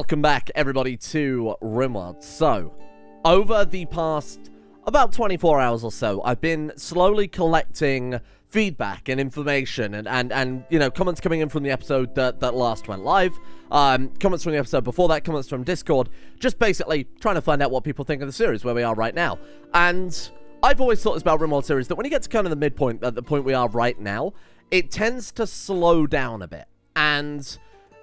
Welcome back, everybody, to Rimworld. So, over the past about 24 hours or so, I've been slowly collecting feedback and information and you know, comments coming in from the episode that last went live, comments from the episode before that, comments from Discord, just basically trying to find out what people think of the series, where we are right now. And I've always thought this about Rimworld series, that when you get to kind of the midpoint, at the point we are right now, it tends to slow down a bit. And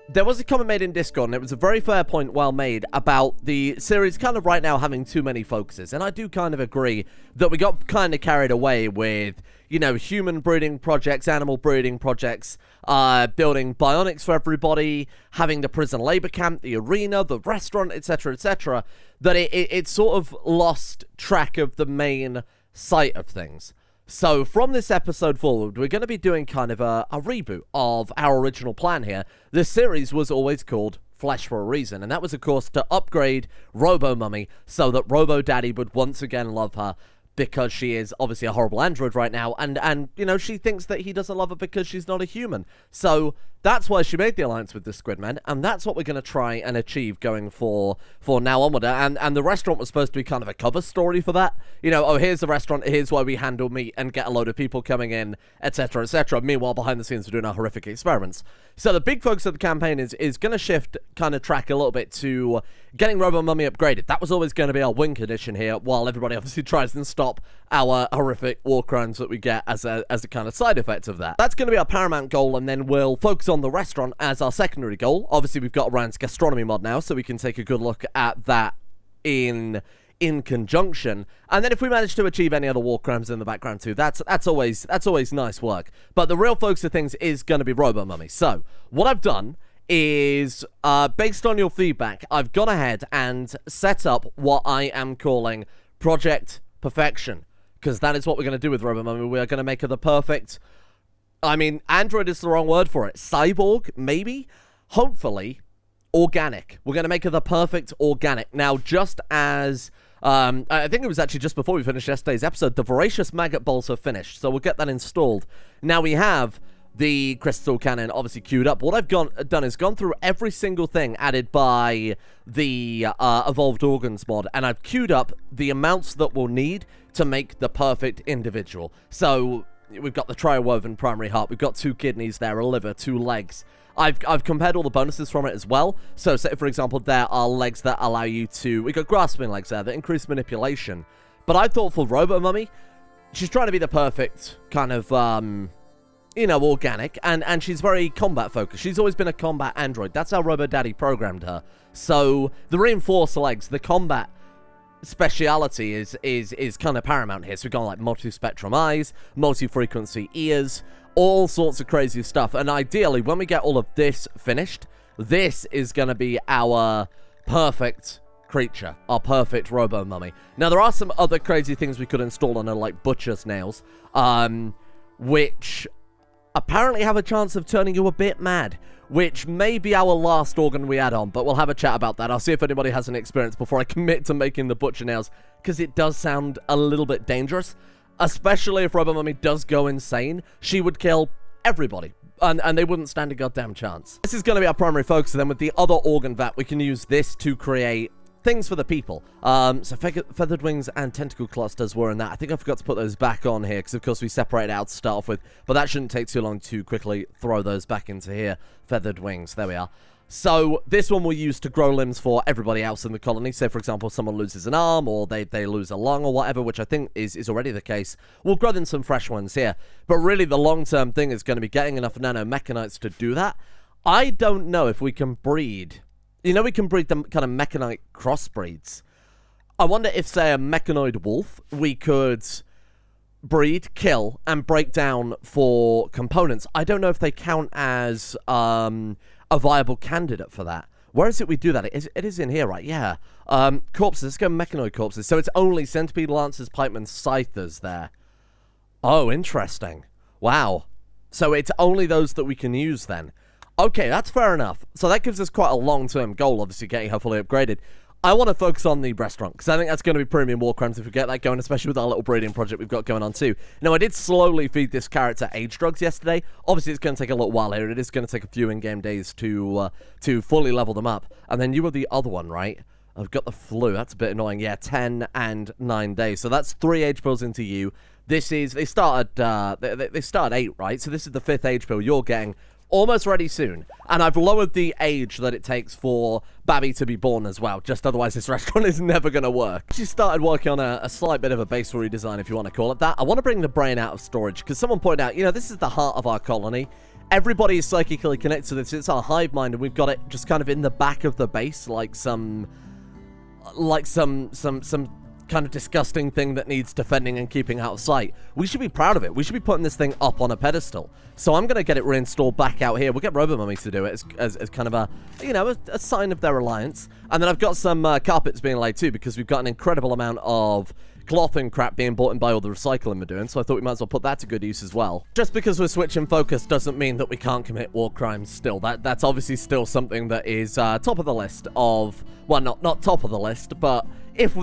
there was a comment made in Discord, and it was a very fair point, well made, about the series kind of right now having too many focuses. And I do kind of agree that we got kind of carried away with, you know, human breeding projects, animal breeding projects, building bionics for everybody, having the prison labor camp, the arena, the restaurant, etc., that it sort of lost track of the main site of things. So, from this episode forward, we're going to be doing kind of a reboot of our original plan here. This series was always called Flesh for a reason, and that was, of course, to upgrade Robo Mummy so that Robo Daddy would once again love her, because she is obviously a horrible android right now, and you know, she thinks that he doesn't love her because she's not a human. So that's why she made the alliance with the Squidmen, and that's what we're going to try and achieve going for now onward. And the restaurant was supposed to be kind of a cover story for that. You know, oh, here's the restaurant, here's where we handle meat and get a load of people coming in, etc., Meanwhile, behind the scenes, we're doing our horrific experiments. So the big focus of the campaign is going to shift kind of track a little bit to getting Robo Mummy upgraded. That was always going to be our win condition here, while everybody obviously tries and stop our horrific war crimes that we get as a kind of side effect of that. That's going to be our paramount goal, and then we'll focus on the restaurant as our secondary goal. Obviously, we've got Ryan's gastronomy mod now, so we can take a good look at that in conjunction. And then if we manage to achieve any other war crimes in the background too, that's always nice work. But the real focus of things is going to be Robo Mummy. So what I've done is, based on your feedback, I've gone ahead and set up what I am calling Project Perfection, because that is what we're going to do with Robo Mummy. We are going to make her the perfect, I mean, android is the wrong word for it, cyborg, maybe, hopefully organic. We're going to make her the perfect organic. Now, just as I think it was actually just before we finished yesterday's episode, the voracious maggot balls have finished, so we'll get that installed. Now we have the crystal cannon obviously queued up. What I've done is gone through every single thing added by the evolved organs mod, and I've queued up the amounts that we'll need to make the perfect individual. So we've got the tri-woven primary heart, we've got 2 kidneys there, a liver, 2 legs. I've compared all the bonuses from it as well. So say, for example, there are legs that allow you to, we got grasping legs there that increase manipulation. But I thought for Robo Mummy, she's trying to be the perfect kind of you know, organic, and she's very combat focused. She's always been a combat android. That's how Robo Daddy programmed her. So the reinforced legs, the combat speciality is kind of paramount here. So we've got like multi-spectrum eyes, multi-frequency ears, all sorts of crazy stuff. And ideally, when we get all of this finished, this is going to be our perfect creature, our perfect Robo Mummy. Now, there are some other crazy things we could install on her, like butcher's nails, which apparently have a chance of turning you a bit mad, which may be our last organ we add on, but we'll have a chat about that. I'll see if anybody has an experience before I commit to making the butcher nails, because it does sound a little bit dangerous, especially if Robo Mummy does go insane. She would kill everybody, and they wouldn't stand a goddamn chance. This is going to be our primary focus, and then with the other organ vat, we can use this to create things for the people. So feathered wings and tentacle clusters were in that. I think I forgot to put those back on here, because of course we separated out to start off with, but that shouldn't take too long to quickly throw those back into here. Feathered wings, there we are. So this one we'll use to grow limbs for everybody else in the colony. Say, for example, someone loses an arm, or they lose a lung or whatever, which I think is already the case. We'll grow them some fresh ones here. But really the long-term thing is going to be getting enough nanomechanites to do that. I don't know if we can breed. You know, we can breed them kind of mechanite crossbreeds. I wonder if, say, a mechanoid wolf, we could breed, kill, and break down for components. I don't know if they count as a viable candidate for that. Where is it we do that? It is in here, right? Yeah. Corpses. Let's go mechanoid corpses. So it's only centipede, lancers, pikemen, scythers there. Oh, interesting. Wow. So it's only those that we can use then. Okay, that's fair enough. So that gives us quite a long-term goal, obviously, getting her fully upgraded. I want to focus on the restaurant, because I think that's going to be premium warcrimes if we get that going, especially with our little breeding project we've got going on too. Now, I did slowly feed this character age drugs yesterday. Obviously, it's going to take a little while here. It is going to take a few in-game days to fully level them up. And then you were the other one, right? I've got the flu. That's a bit annoying. Yeah, 10 and 9 days. So that's 3 age pills into you. This is, they start at 8, right? So this is the 5th age pill you're getting. Almost ready soon. And I've lowered the age that it takes for Babby to be born as well. Just otherwise this restaurant is never going to work. She started working on a slight bit of a base redesign, if you want to call it that. I want to bring the brain out of storage, because someone pointed out, you know, this is the heart of our colony. Everybody is psychically connected to this. It's our hive mind, and we've got it just kind of in the back of the base, like some kind of disgusting thing that needs defending and keeping out of sight. We should be proud of it. We should be putting this thing up on a pedestal. So I'm going to get it reinstalled back out here. We'll get Robomummy to do it as kind of a, you know, a sign of their alliance. And then I've got some carpets being laid too, because we've got an incredible amount of cloth and crap being bought in by all the recycling we're doing, so I thought we might as well put that to good use as well. Just because we're switching focus doesn't mean that we can't commit war crimes still. That's obviously still something that is top of the list of, well, not top of the list, but if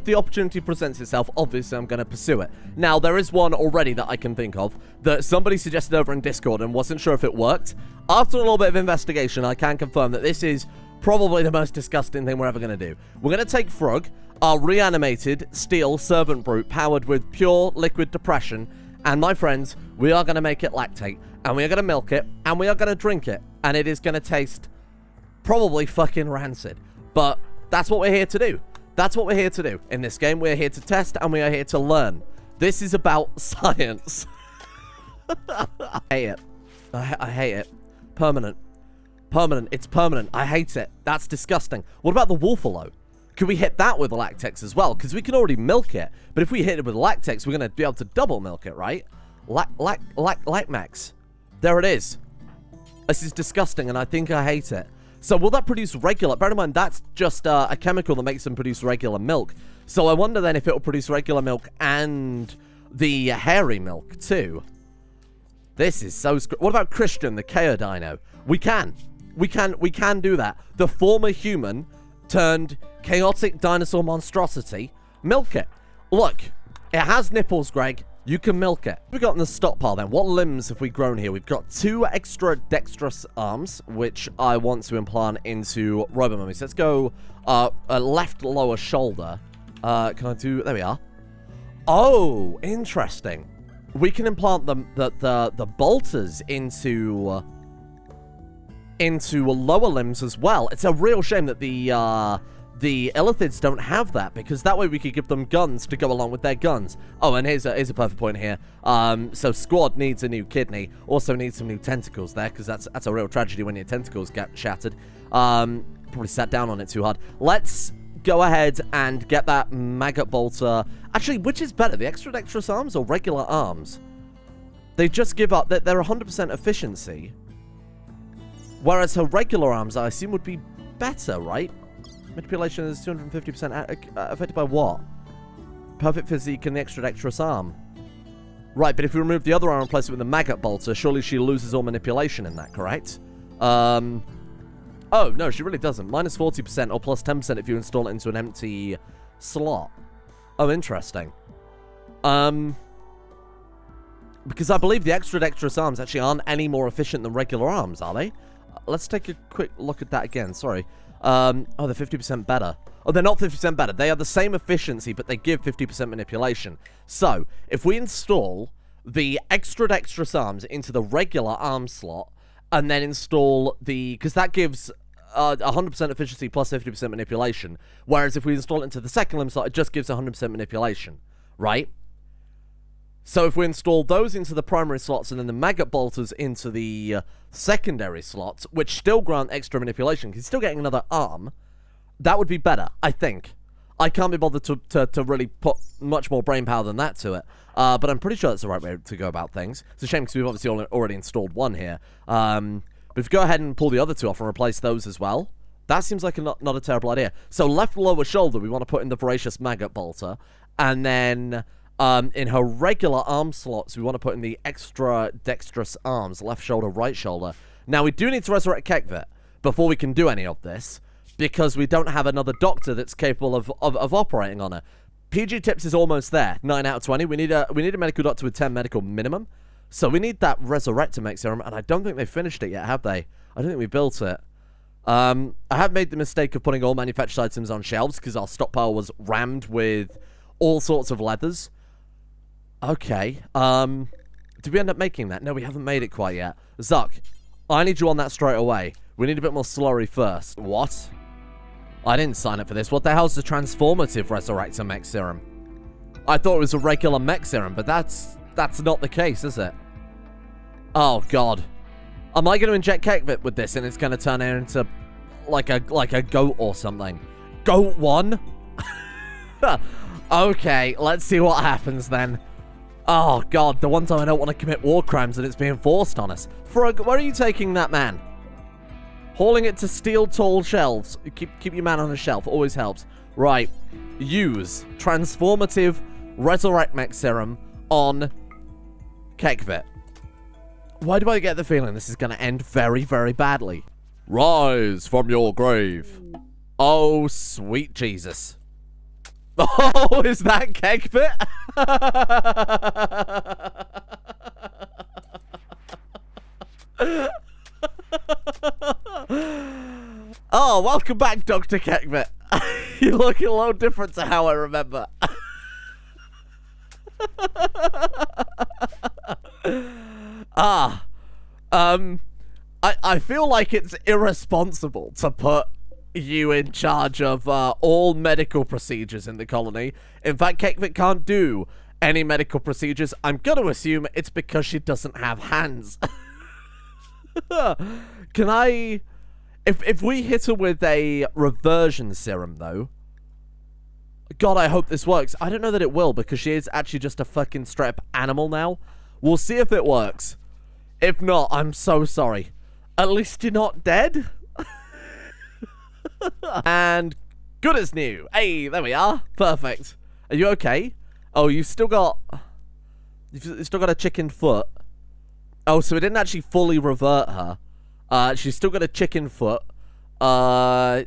the opportunity presents itself, obviously I'm going to pursue it. Now, there is one already that I can think of that somebody suggested over in Discord and wasn't sure if it worked. After a little bit of investigation, I can confirm that this is probably the most disgusting thing we're ever going to do. We're going to take Frog, our reanimated steel servant brute powered with pure liquid depression, and my friends, we are going to make it lactate, and we are going to milk it, and we are going to drink it, and it is going to taste probably fucking rancid. But that's what we're here to do. That's what we're here to do. In this game, we're here to test, and we are here to learn. This is about science. I hate it. I hate it. Permanent. Permanent. It's permanent. I hate it. That's disgusting. What about the Wolfalo? Could we hit that with Lactex as well? Because we can already milk it. But if we hit it with Lactex, we're going to be able to double milk it, right? Lacmax. There it is. This is disgusting, and I think I hate it. So will that produce regular? Bear in mind, that's just a chemical that makes them produce regular milk. So I wonder then if it will produce regular milk and the hairy milk too. This is so... What about Christian, the KO dino? We can do that. The former human turned chaotic dinosaur monstrosity. Milk it. Look, it has nipples, Greg. You can milk it. We've got in the stockpile then. What limbs have we grown here? We've got 2 extra dexterous arms, which I want to implant into Robomummy. So let's go a left lower shoulder. Can I do... There we are. Oh, interesting. We can implant the bolters into lower limbs as well. It's a real shame that the Ithilids don't have that, because that way we could give them guns to go along with their guns. Oh, and here's a perfect point here. So Squad needs a new kidney, also needs some new tentacles there, because that's a real tragedy when your tentacles get shattered. Probably sat down on it too hard. Let's go ahead and get that maggot bolter. Actually, which is better, the extra dexterous arms or regular arms? They just give up. They're 100% efficiency, whereas her regular arms, I assume, would be better, right? Manipulation is 250% affected by what? Perfect physique and the extra dexterous arm. Right, but if we remove the other arm and replace it with the maggot bolter, surely she loses all manipulation in that, correct? Oh, no, she really doesn't. Minus 40% or plus 10% if you install it into an empty slot. Oh, interesting. Because I believe the extra dexterous arms actually aren't any more efficient than regular arms, are they? Let's take a quick look at that again, sorry. Oh, they're 50% better. Oh, they're not 50% better. They are the same efficiency, but they give 50% manipulation. So, if we install the extra dexterous arms into the regular arm slot, and then install the... Because that gives 100% efficiency plus 50% manipulation. Whereas if we install it into the second limb slot, it just gives 100% manipulation. Right? So if we install those into the primary slots and then the maggot bolters into the secondary slots, which still grant extra manipulation, because he's still getting another arm, that would be better, I think. I can't be bothered to really put much more brain power than that to it. But I'm pretty sure that's the right way to go about things. It's a shame because we've obviously already installed one here. But if we go ahead and pull the other 2 off and replace those as well, that seems like not a terrible idea. So left lower shoulder, we want to put in the voracious maggot bolter. And then in her regular arm slots, we want to put in the extra dexterous arms, left shoulder, right shoulder. Now, we do need to resurrect Keckfit before we can do any of this. because we don't have another doctor that's capable of operating on her. PG Tips is almost there. 9 out of 20. We need a medical doctor with 10 medical minimum. So we need that Resurrector Mech serum, and I don't think they finished it yet, have they? I don't think we built it. I have made the mistake of putting all manufactured items on shelves because our stockpile was rammed with all sorts of leathers. Okay. Did we end up making that? No, we haven't made it quite yet. Zuck, I need you on that straight away. We need a bit more slurry first. What? I didn't sign up for this. What the hell's the transformative Resurrector Mech serum? I thought it was a regular mech serum, but that's not the case, is it? Oh, God. Am I going to inject Keckfit with this and it's going to turn her into like a goat or something? Goat 1? Okay, let's see what happens then. Oh, God, the one time I don't want to commit war crimes and it's being forced on us. Frog, where are you taking that man? Hauling it to steel tall shelves. Keep your man on a shelf, always helps. Right, use transformative Resurrect Mech serum on Keckfit. Why do I get the feeling this is going to end very, very badly? Rise from your grave. Oh, sweet Jesus. Oh, is that Keckfit? Oh, welcome back, Dr. Keckfit. You look a little different to how I remember. I feel like it's irresponsible to put you in charge of all medical procedures in the colony. In fact, Keckfit can't do any medical procedures. I'm gonna assume it's because she doesn't have hands. Can I... If we hit her with a reversion serum, though... God, I hope this works. I don't know that it will, because she is actually just a fucking straight up animal now. We'll see if it works. If not, I'm so sorry. At least you're not dead. And good as new. Hey, there we are. Perfect. Are you okay? Oh, you've still got a chicken foot. Oh, so it didn't actually fully revert her. She's still got a chicken foot.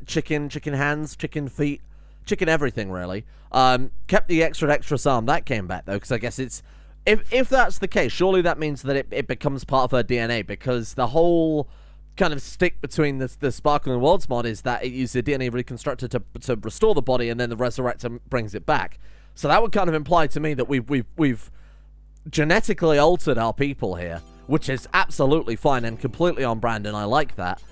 Chicken hands, chicken feet, chicken everything, really. Kept the extra arm. That came back, though, because I guess it's... If that's the case, surely that means that it becomes part of her DNA, because the whole kind of stick between the Sparkling Worlds mod is that it uses the DNA reconstructor to restore the body, and then the Resurrector brings it back. So that would kind of imply to me that we've genetically altered our people here, which is absolutely fine and completely on brand, and I like that.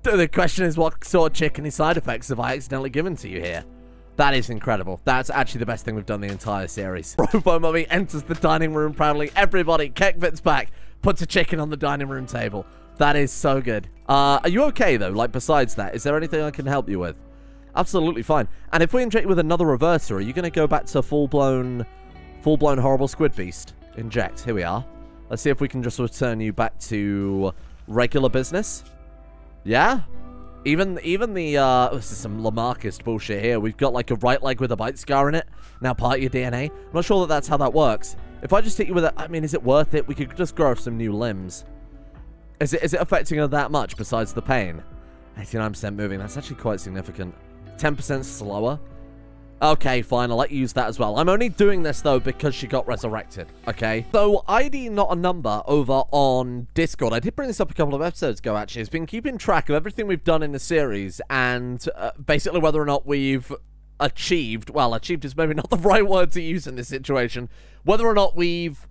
The question is, what sort of chickeny side effects have I accidentally given to you here? That is incredible. That's actually the best thing we've done the entire series. Robo Mummy enters the dining room proudly. Everybody, Keckfit's back. Puts a chicken on the dining room table. That is so good. Are you okay, though? Like, besides that, is there anything I can help you with? Absolutely fine. And if we inject you with another reverser, are you going to go back to full-blown horrible squid beast? Inject. Here we are. Let's see if we can just return you back to regular business. Yeah? Even the, this is some Lamarckist bullshit here. We've got, like, a right leg with a bite scar in it. Now part of your DNA. I'm not sure that that's how that works. If I just hit you with it, I mean, is it worth it? We could just grow some new limbs. Is it affecting her that much besides the pain? 89% moving. That's actually quite significant. 10% slower. Okay, fine. I'll let you use that as well. I'm only doing this, though, because she got resurrected. Okay? So, ID not a number over on Discord. I did bring this up a couple of episodes ago, actually. It's been keeping track of everything we've done in the series and basically whether or not we've achieved... Well, achieved is maybe not the right word to use in this situation. Whether or not we've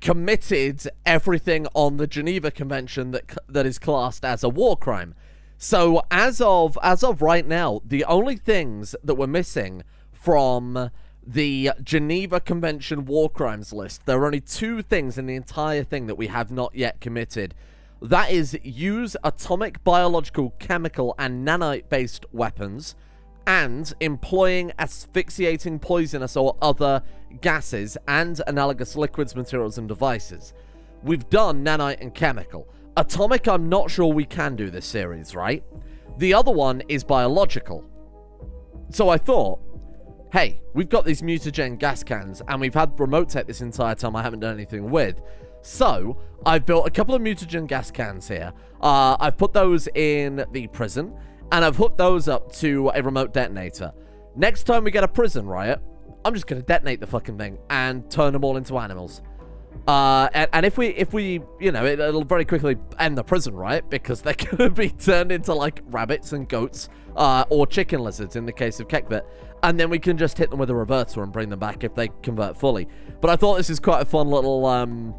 committed everything on the Geneva Convention that is classed as a war crime. So, as of right now, the only things that we're missing from the Geneva Convention war crimes list, there are only 2 things in the entire thing that we have not yet committed. That is, use atomic, biological, chemical, and nanite-based weapons, and employing asphyxiating, poisonous, or other gases and analogous liquids, materials, and devices. We've done nanite and chemical. Atomic, I'm not sure we can do this series, right? The other one is biological. So I thought, hey, we've got these mutagen gas cans, and we've had remote tech this entire time I haven't done anything with. So, I've built a couple of mutagen gas cans here. I've put those in the prison, and I've hooked those up to a remote detonator. Next time we get a prison riot, I'm just going to detonate the fucking thing and turn them all into animals. And if we, you know, it'll very quickly end the prison riot because they're going to be turned into, like, rabbits and goats, or chicken lizards in the case of Keckfit. And then we can just hit them with a reverter and bring them back if they convert fully. But I thought this is quite a fun little,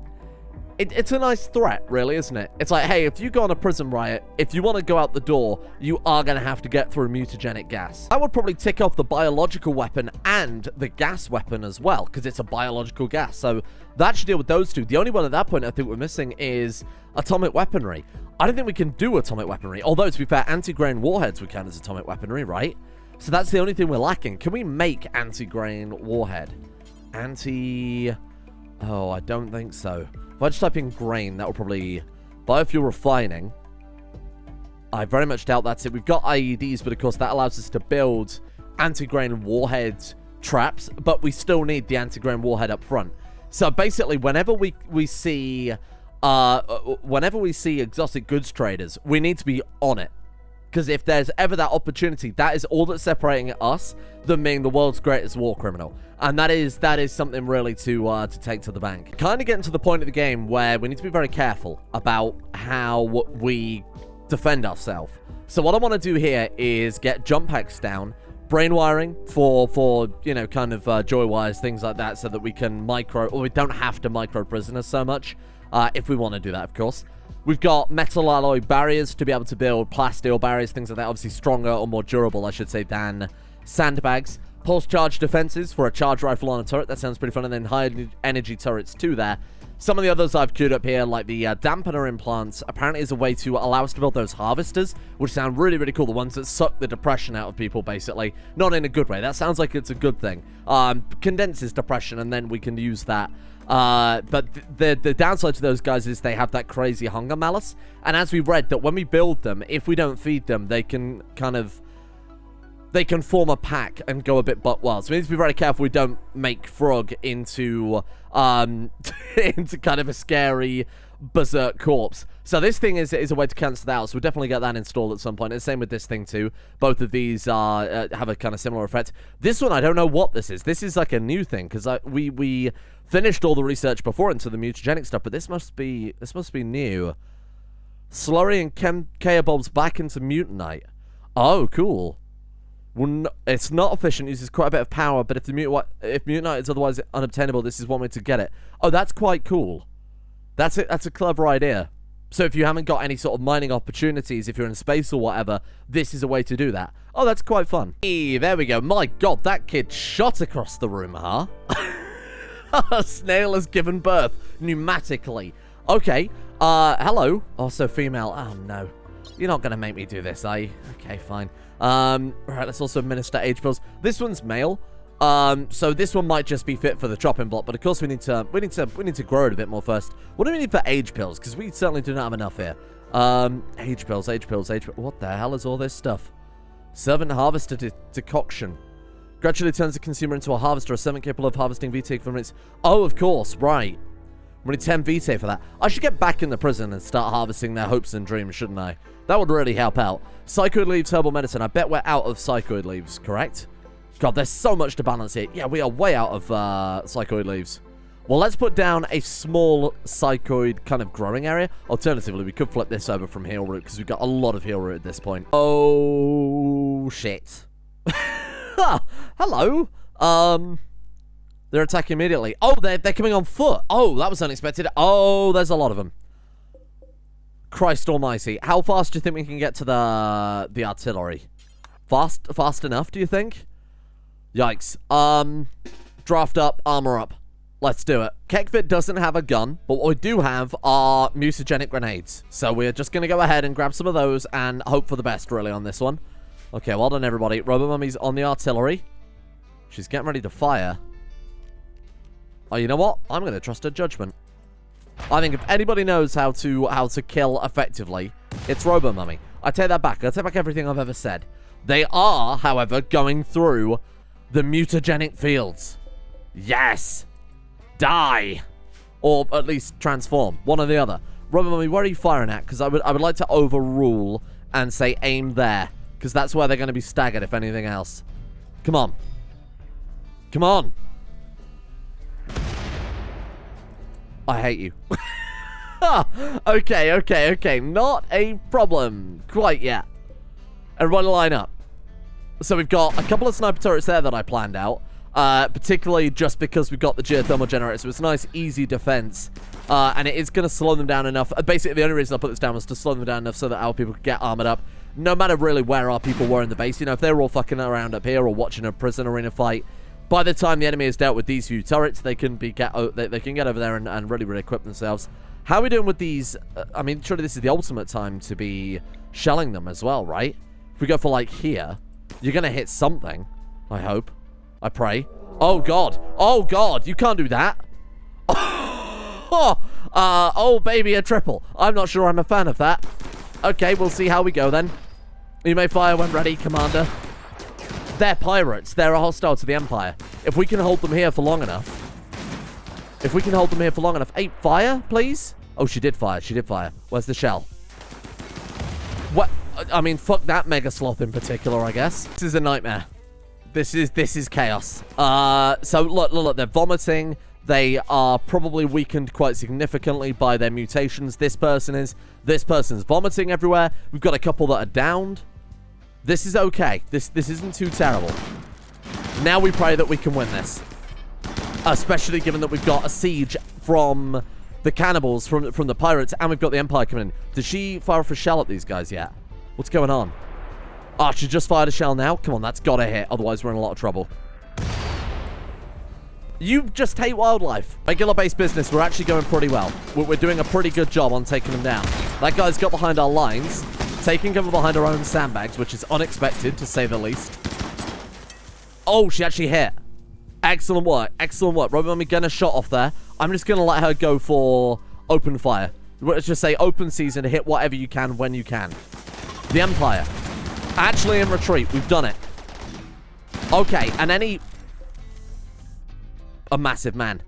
it's a nice threat, really, isn't it? It's like, hey, if you go on a prison riot, if you want to go out the door, you are going to have to get through mutagenic gas. I would probably tick off the biological weapon and the gas weapon as well, because it's a biological gas. So that should deal with those two. The only one at that point I think we're missing is atomic weaponry. I don't think we can do atomic weaponry, although, to be fair, anti-grain warheads would count as atomic weaponry, right? So that's the only thing we're lacking. Can we make anti-grain warhead? Oh, I don't think so. If I just type in grain, that will probably... Biofuel refining. I very much doubt that's it. We've got IEDs, but of course that allows us to build anti-grain warhead traps, but we still need the anti-grain warhead up front. So basically, whenever we see exotic goods traders, we need to be on it. Because if there's ever that opportunity, that is all that's separating us than being the world's greatest war criminal. And that is something really to take to the bank. Kind of getting to the point of the game where we need to be very careful about how we defend ourselves. So what I want to do here is get jump packs down, brain wiring for you know, kind of joy wires, things like that, so that we can we don't have to micro prisoners so much, if we want to do that, of course. We've got metal alloy barriers to be able to build plasteel barriers, things like that. Obviously stronger or more durable, I should say, than sandbags. Pulse charge defenses for a charge rifle on a turret. That sounds pretty fun. And then high energy turrets too there. Some of the others I've queued up here, like the dampener implants, apparently is a way to allow us to build those harvesters, which sound really, really cool. The ones that suck the depression out of people, basically. Not in a good way. That sounds like it's a good thing. Condenses depression, and then we can use that. But the downside to those guys is they have that crazy hunger malice. And as we read, that when we build them, if we don't feed them, they can form a pack and go a bit butt wild. So we need to be very careful we don't make Frog into into kind of a scary berserk corpse. So this thing is a way to cancel that out. So we'll definitely get that installed at some point. And the same with this thing too. Both of these have a kind of similar effect. This one, I don't know what this is. This is like a new thing because we finished all the research before into the mutagenic stuff, but this must be new. Slurry and Kea bulbs back into mutanite. Oh, cool. Well, no, it's not efficient, uses quite a bit of power, but if mutanite is otherwise unobtainable, this is one way to get it. Oh, that's quite cool. That's a clever idea. So if you haven't got any sort of mining opportunities, if you're in space or whatever, this is a way to do that. Oh, that's quite fun. Hey, there we go. My god, that kid shot across the room, huh? A snail has given birth pneumatically. Okay, hello. Also female. Oh, no. You're not going to make me do this, are you? Okay, fine. Right, let's also administer age pills. This one's male. So this one might just be fit for the chopping block, but of course we need to grow it a bit more first. What do we need for age pills? Because we certainly do not have enough here. Age pills. What the hell is all this stuff? Servant harvester decoction. Gradually turns the consumer into a harvester, a servant capable of harvesting vitae for minutes. Oh, of course, right. We need 10 vitae for that. I should get back in the prison and start harvesting their hopes and dreams, shouldn't I? That would really help out. Psychoid leaves, herbal medicine. I bet we're out of psychoid leaves, correct? God, there's so much to balance here. Yeah, we are way out of psychoid leaves. Well, let's put down a small psychoid kind of growing area. Alternatively, we could flip this over from heal root because we've got a lot of heal root at this point. Oh, shit. Hello. They're attacking immediately. Oh, they're coming on foot. Oh, that was unexpected. Oh, there's a lot of them. Christ almighty. How fast do you think we can get to the artillery? Fast enough, do you think? Yikes. Draft up, armor up. Let's do it. Keckfit doesn't have a gun, but what we do have are mutagenic grenades. So we're just going to go ahead and grab some of those and hope for the best, really, on this one. Okay, well done, everybody. Robomummy's on the artillery. She's getting ready to fire. Oh, you know what? I'm going to trust her judgment. I think if anybody knows how to kill effectively, it's Robomummy. I take that back. I take back everything I've ever said. They are, however, going through the mutagenic fields. Yes! Die! Or at least transform. One or the other. Rubber Mummy, where are you firing at? Because I would like to overrule and say aim there. Because that's where they're going to be staggered, if anything else. Come on. Come on. I hate you. Okay. Not a problem quite yet. Everybody line up. So we've got a couple of sniper turrets there that I planned out. Particularly just because we've got the geothermal generator. So it's a nice, easy defense. And it is going to slow them down enough. Basically, the only reason I put this down was to slow them down enough so that our people could get armored up. No matter really where our people were in the base. You know, if they were all fucking around up here or watching a prison arena fight, by the time the enemy has dealt with these few turrets, they can get over there and really equip themselves. How are we doing with these? I mean, surely this is the ultimate time to be shelling them as well, right? If we go for, like, here, you're going to hit something. I hope. I pray. Oh, God. Oh, God. You can't do that. Oh, baby, a triple. I'm not sure I'm a fan of that. Okay, we'll see how we go then. You may fire when ready, Commander. They're pirates. They're hostile to the Empire. If we can hold them here for long enough. Hey, fire, please? Oh, she did fire. Where's the shell? What? I mean, fuck that Mega Sloth in particular, I guess. This is a nightmare. This is chaos. So look, they're vomiting. They are probably weakened quite significantly by their mutations. This person's vomiting everywhere. We've got a couple that are downed. This is okay. This isn't too terrible. Now we pray that we can win this. Especially given that we've got a siege from the cannibals, from the pirates, and we've got the Empire coming in. Did she fire off a shell at these guys yet? What's going on? Oh, she just fired a shell now? Come on, that's gotta hit. Otherwise, we're in a lot of trouble. You just hate wildlife. Regular base business, we're actually going pretty well. We're doing a pretty good job on taking them down. That guy's got behind our lines, taking cover behind our own sandbags, which is unexpected, to say the least. Oh, she actually hit. Excellent work. Rubber Mummy getting a shot off there. I'm just going to let her go for open fire. Let's just say open season to hit whatever you can when you can. The Empire. Actually in retreat. We've done it. Okay, and any... A massive man.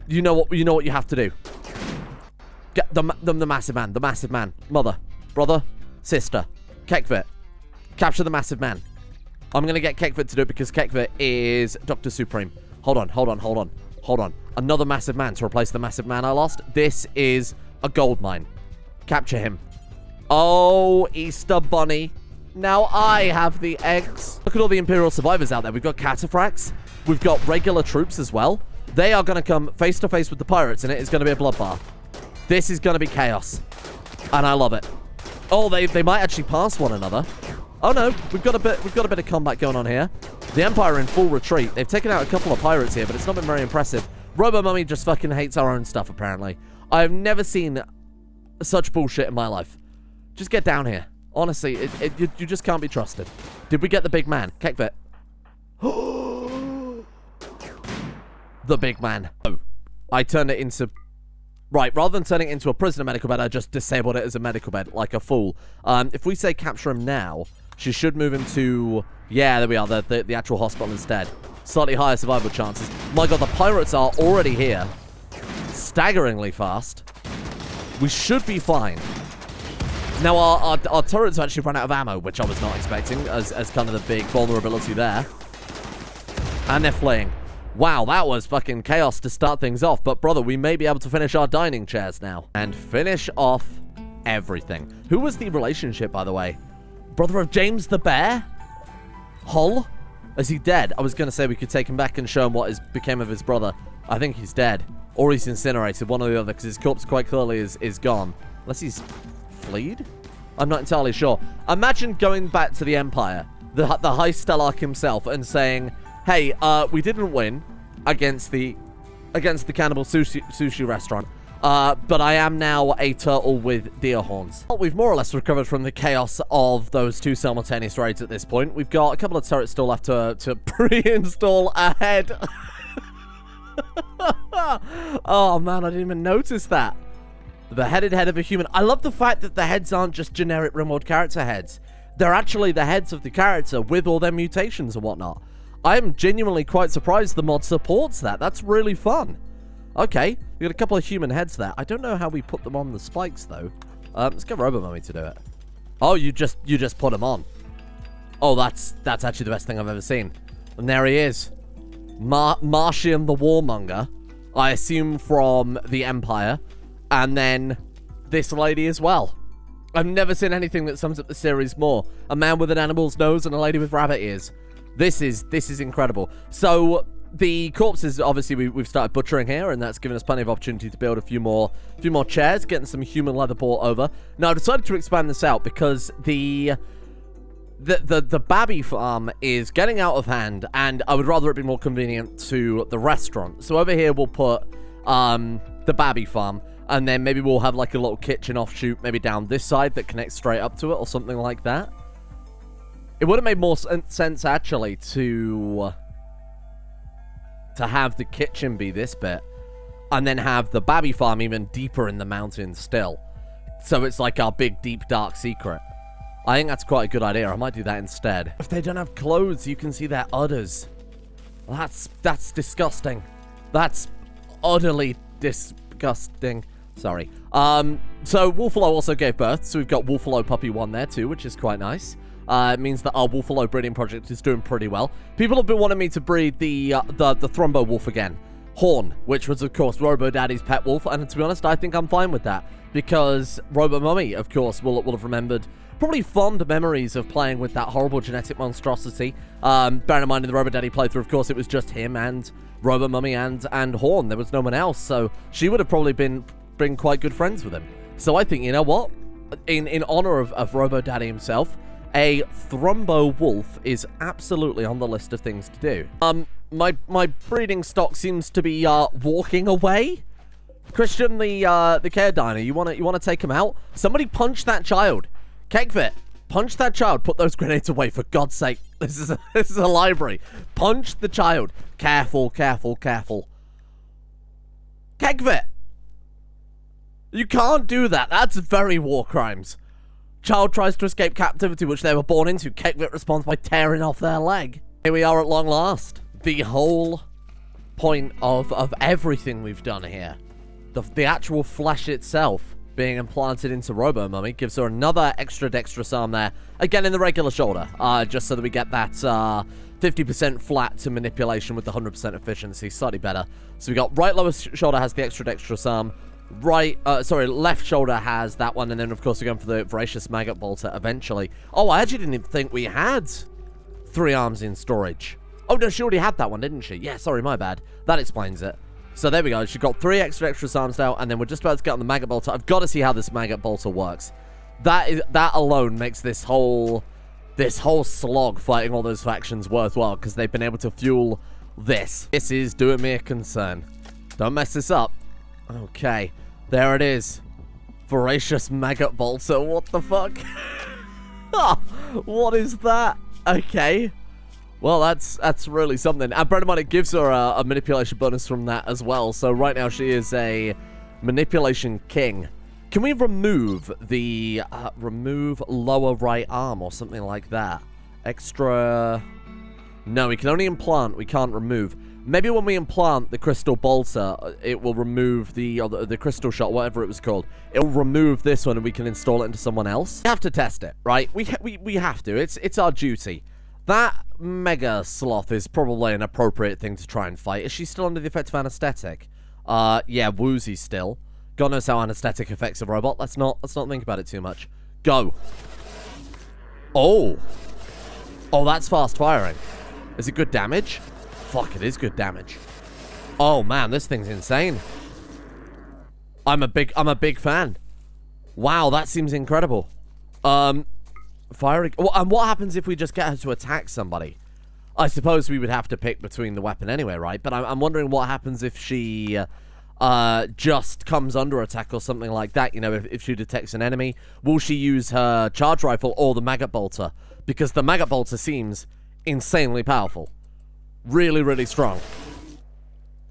You know what you have to do. Get the massive man. Mother, brother, sister. Keckfit. Capture the massive man. I'm going to get Keckfit to do it because Keckfit is Dr. Supreme. Hold on. Another massive man to replace the massive man I lost. This is a gold mine. Capture him. Oh, Easter Bunny. Now I have the eggs. Look at all the Imperial survivors out there. We've got cataphracts. We've got regular troops as well. They are going to come face to face with the pirates, and it is going to be a bloodbath. This is going to be chaos. And I love it. Oh, they might actually pass one another. Oh no, we've got a bit of combat going on here. The Empire in full retreat. They've taken out a couple of pirates here, but it's not been very impressive. Robo Mummy just fucking hates our own stuff, apparently. I have never seen such bullshit in my life. Just get down here. Honestly, you just can't be trusted. Did we get the big man? Keckfit. The big man. Oh, I turned it into... Right, rather than turning it into a prisoner medical bed, I just disabled it as a medical bed, like a fool. If we say capture him now, she should move him to... Yeah, there we are, the actual hospital instead. Slightly higher survival chances. My god, the pirates are already here. Staggeringly fast. We should be fine. Now, our turrets actually ran out of ammo, which I was not expecting, as kind of the big vulnerability there. And they're fleeing. Wow, that was fucking chaos to start things off. But, brother, we may be able to finish our dining chairs now. And finish off everything. Who was the relationship, by the way? Brother of James the Bear? Hull? Is he dead? I was going to say we could take him back and show him what became of his brother. I think he's dead. Or he's incinerated, one or the other, because his corpse quite clearly is gone. Unless he's fleed? I'm not entirely sure. Imagine going back to the Empire, the High Stellarch himself, and saying, hey, we didn't win against the cannibal sushi restaurant, but I am now a turtle with deer horns. Well, we've more or less recovered from the chaos of those two simultaneous raids at this point. We've got a couple of turrets still left to pre-install ahead. Oh man, I didn't even notice that. The headed head of a human. I love the fact that the heads aren't just generic Rimworld character heads. They're actually the heads of the character with all their mutations and whatnot. I'm genuinely quite surprised the mod supports that. That's really fun. Okay, we got a couple of human heads there. I don't know how we put them on the spikes, though. Let's get Robo-Mummy to do it. Oh, you just put them on. Oh, that's actually the best thing I've ever seen. And there he is. Martian the Warmonger. I assume from the Empire. And then this lady as well. I've never seen anything that sums up the series more. A man with an animal's nose and a lady with rabbit ears. This is incredible. So the corpses, obviously, we've started butchering here, and that's given us plenty of opportunity to build a few more chairs, getting some human leather brought over. Now, I decided to expand this out because the babby farm is getting out of hand, and I would rather it be more convenient to the restaurant. So over here, we'll put the babby farm, and then maybe we'll have like a little kitchen offshoot, maybe down this side that connects straight up to it, or something like that. It would have made more sense, actually, to have the kitchen be this bit, and then have the babby farm even deeper in the mountains still. So it's like our big, deep, dark secret. I think that's quite a good idea. I might do that instead. If they don't have clothes, you can see their udders. That's disgusting. That's utterly disgusting. Sorry. So Wolfalo also gave birth, so we've got Wolfalo Puppy 1 there too, which is quite nice. It means that our Wolfalo breeding project is doing pretty well. People have been wanting me to breed the Thrumbo Wolf again. Horn, which was, of course, Robo Daddy's pet wolf, and to be honest, I think I'm fine with that, because Robo Mummy, of course, will have remembered probably fond memories of playing with that horrible genetic monstrosity. Bearing in mind, in the Robo Daddy playthrough, of course, it was just him and Robo Mummy and Horn. There was no one else, so she would have probably been quite good friends with him. So I think, you know what? In honor of Robo Daddy himself, a Thrumbo Wolf is absolutely on the list of things to do. My breeding stock seems to be walking away. Christian, the care diner, you wanna take him out? Somebody punch that child. Keckfit, punch that child. Put those grenades away, for God's sake. This is a library. Punch the child. Careful, careful, careful. Keckfit, you can't do that. That's very war crimes. Child tries to escape captivity, which they were born into. Keckfit responds by tearing off their leg. Here we are at long last. The whole point of everything we've done here. The actual flesh itself being implanted into Robo Mummy gives her another extra dexterous arm there. Again, in the regular shoulder. Just so that we get that 50% flat to manipulation with the 100% efficiency. Slightly better. So we got right lower shoulder has the extra dexterous arm. Left shoulder has that one, and then of course we're going for the voracious maggot bolter eventually. Oh, I actually didn't even think we had 3 arms in storage. Oh no, she already had that one, didn't she? Yeah, sorry, my bad. That explains it. So there we go. She's got 3 extra arms now, and then we're just about to get on the maggot bolter. I've got to see how this maggot bolter works. That alone makes this whole slog fighting all those factions worthwhile, because they've been able to fuel this. This is doing me a concern. Don't mess this up. Okay, there it is. Voracious maggot bolter. What the fuck? What is that? Okay. Well, that's really something. And bear in mind, it gives her a manipulation bonus from that as well. So right now she is a manipulation king. Can we remove the remove lower right arm or something like that? Extra. No, we can only implant. We can't remove. Maybe when we implant the crystal bolter, it will remove the crystal shot, whatever it was called. It will remove this one, and we can install it into someone else. We have to test it, right? We have to. It's our duty. That mega sloth is probably an appropriate thing to try and fight. Is she still under the effect of anesthetic? Yeah, woozy still. God knows how anesthetic affects a robot. Let's not think about it too much. Go. Oh, that's fast firing. Is it good damage? Fuck, it is good damage. Oh man, this thing's insane. I'm a big fan. Wow, that seems incredible. Firing. And what happens if we just get her to attack somebody? I suppose we would have to pick between the weapon anyway, right? But I'm wondering what happens if she just comes under attack or something like that. You know, if she detects an enemy, will she use her charge rifle or the maggot bolter? Because the maggot bolter seems insanely powerful. Really, really strong.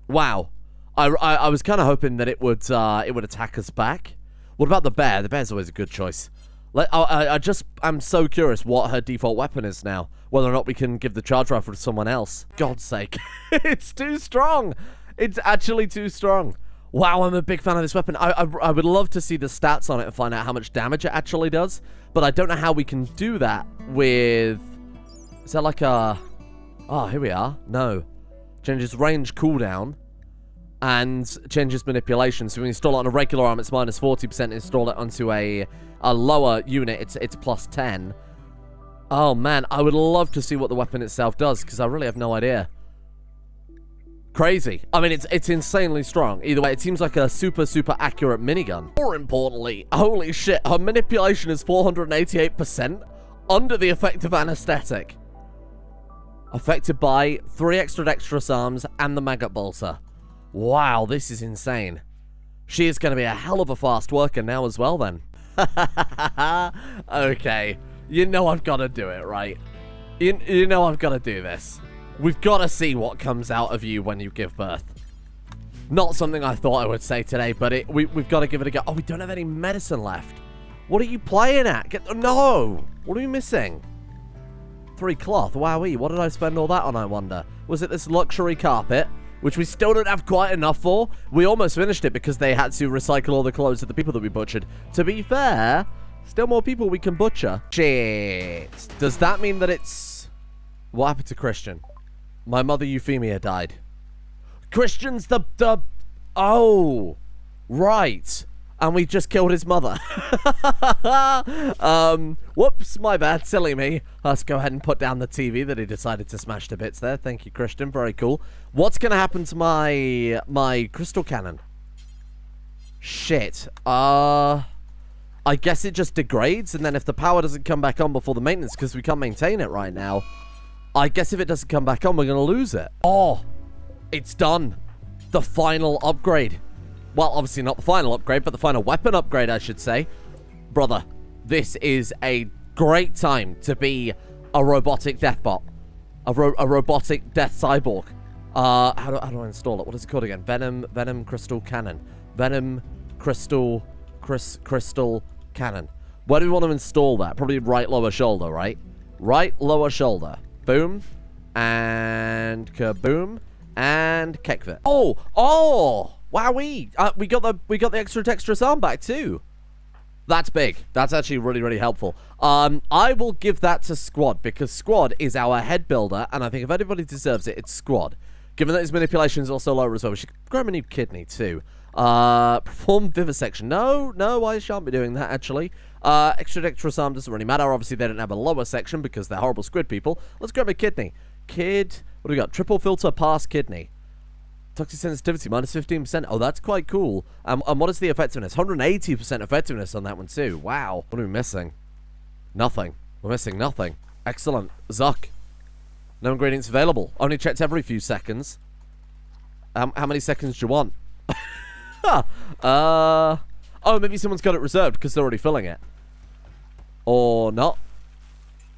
Wow. I was kind of hoping that it would attack us back. What about the bear? The bear's always a good choice. I'm so curious what her default weapon is now. Whether or not we can give the charge rifle to someone else. God's sake. It's too strong. It's actually too strong. Wow, I'm a big fan of this weapon. I would love to see the stats on it and find out how much damage it actually does. But I don't know how we can do that with... Is that like a... Oh, here we are. No. Changes range cooldown. And changes manipulation. So when you install it on a regular arm, it's minus 40%. Install it onto a lower unit, it's plus 10. Oh, man. I would love to see what the weapon itself does, because I really have no idea. Crazy. I mean, it's insanely strong. Either way, it seems like a super accurate minigun. More importantly, holy shit, her manipulation is 488% under the effect of anesthetic. Affected by 3 extra dexterous arms and the maggot bolter. Wow, this is insane. She is going to be a hell of a fast worker now as well, then. Okay. You know I've got to do it, right? You know I've got to do this. We've got to see what comes out of you when you give birth. Not something I thought I would say today, but we've got to give it a go. Oh, we don't have any medicine left. What are you playing at? No! What are we missing? 3 cloth. Wowee. What did I spend all that on, I wonder? Was it this luxury carpet? Which we still don't have quite enough for. We almost finished it because they had to recycle all the clothes of the people that we butchered. To be fair, still more people we can butcher. Shit. Does that mean that it's... What happened to Christian? My mother Euphemia died. Christian's the... Oh. Right. And we just killed his mother. Whoops, my bad, silly me. Let's go ahead and put down the TV that he decided to smash to bits there. Thank you, Christian, very cool. What's gonna happen to my crystal cannon? Shit. I guess it just degrades, and then if the power doesn't come back on before the maintenance, because we can't maintain it right now, I guess if it doesn't come back on, we're gonna lose it. Oh, it's done. The final upgrade. Well, obviously not the final upgrade, but the final weapon upgrade, I should say. Brother, this is a great time to be a robotic death bot. A robotic death cyborg. How do I install it? What is it called again? Venom Crystal Cannon. Venom Crystal Cannon. Where do we want to install that? Probably right lower shoulder, right? Right lower shoulder. Boom. And kaboom. And Keckfit. Oh! Wowee! We got the extra dexterous arm back too. That's big. That's actually really helpful. I will give that to Squad because Squad is our head builder, and I think if anybody deserves it, it's Squad. Given that his manipulation is also lower as well, we should grab a new kidney too. Perform vivisection. No, I shan't be doing that actually. Extra dexterous arm doesn't really matter. Obviously, they don't have a lower section because they're horrible squid people. Let's grab a kidney. What do we got? Triple filter pass kidney. Toxic sensitivity, minus 15%. Oh, that's quite cool. And what is the effectiveness? 180% effectiveness on that one, too. Wow. What are we missing? Nothing. We're missing nothing. Excellent. Zuck. No ingredients available. Only checked every few seconds. How many seconds do you want? Oh, maybe someone's got it reserved because they're already filling it. Or not.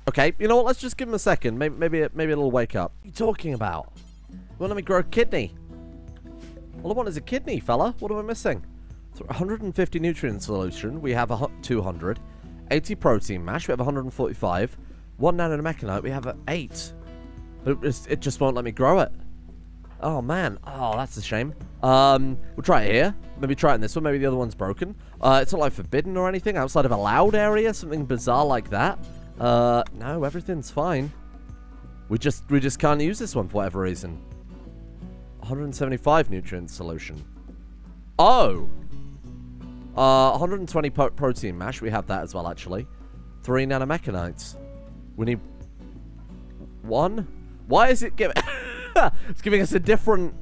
Okay, you know what? Let's just give him a second. Maybe it'll wake up. What are you talking about? You want to let me grow a kidney? All I want is a kidney, fella. What am I missing? 150 nutrient solution. We have 200. 80 protein mash. We have 145. 1 nanomechanite. We have 8. It just won't let me grow it. Oh, man. Oh, that's a shame. We'll try it here. Maybe try it in this one. Maybe the other one's broken. It's not like forbidden or anything. Outside of allowed area. Something bizarre like that. No, everything's fine. We just can't use this one for whatever reason. 175 nutrient solution. Oh! 120 protein mash. We have that as well, actually. 3 nanomechanites. We need 1? Why is it giving... It's giving us a different...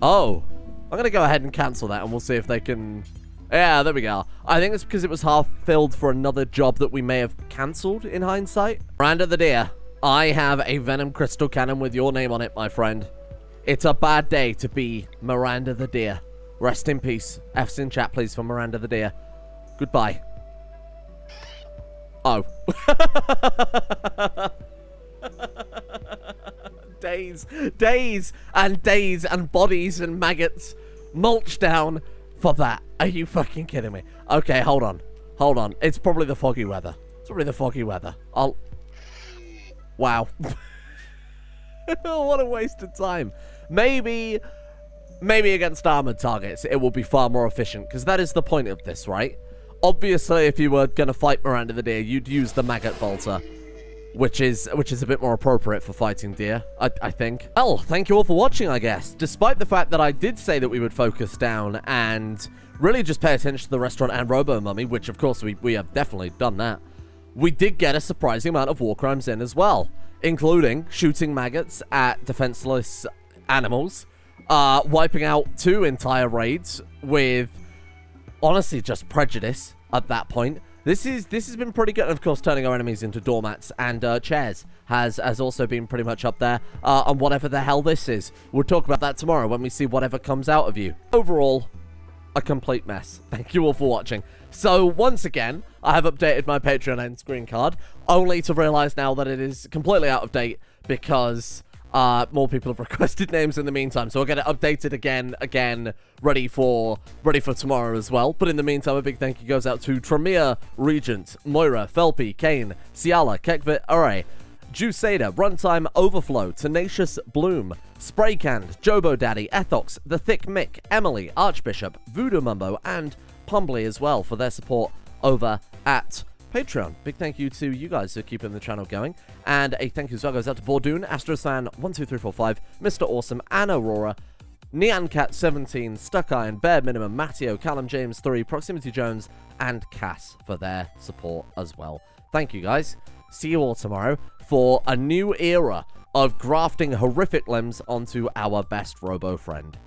Oh. I'm going to go ahead and cancel that, and we'll see if they can... Yeah, there we go. I think it's because it was half filled for another job that we may have cancelled in hindsight. Miranda the Deer. I have a Venom Crystal Cannon with your name on it, my friend. It's a bad day to be Miranda the Deer. Rest in peace. F's in chat, please, for Miranda the Deer. Goodbye. Oh. Days and bodies and maggots mulch down for that. Are you fucking kidding me? Okay, hold on. Hold on. It's probably the foggy weather. It's probably the foggy weather. Wow. What a waste of time. Maybe against armored targets, it will be far more efficient, because that is the point of this, right? Obviously, if you were going to fight Miranda the Deer, you'd use the Maggot Bolter, which is a bit more appropriate for fighting deer, I think. Well, thank you all for watching, I guess. Despite the fact that I did say that we would focus down and really just pay attention to the restaurant and Robo-Mummy, which, of course, we have definitely done that, we did get a surprising amount of war crimes in as well, including shooting maggots at defenseless animals, wiping out 2 entire raids with, honestly, just prejudice at that point. This has been pretty good. And of course, turning our enemies into doormats and chairs has also been pretty much up there on whatever the hell this is. We'll talk about that tomorrow when we see whatever comes out of you. Overall, a complete mess. Thank you all for watching. So, once again, I have updated my Patreon end screen card, only to realize now that it is completely out of date because more people have requested names in the meantime. So I'll get it updated again, ready for tomorrow as well. But in the meantime, a big thank you goes out to Tremere, Regent, Moira, Felpy, Kane, Ciala, Keckfit, Array, Juiceda, Runtime, Overflow, Tenacious Bloom, Spraycanned, Jobo Daddy, Ethox, The Thick Mick, Emily, Archbishop, Voodoo Mumbo, and Pumbly as well for their support over at Patreon. Big thank you to you guys for keeping the channel going. And a thank you as well goes out to Bordoon, Astrosan12345, Mr. Awesome, and Aurora, Neancat17, Stuck Iron, Bare Minimum, Matteo, Callum James 3, Proximity Jones, and Cass for their support as well. Thank you guys. See you all tomorrow for a new era of grafting horrific limbs onto our best robo friend.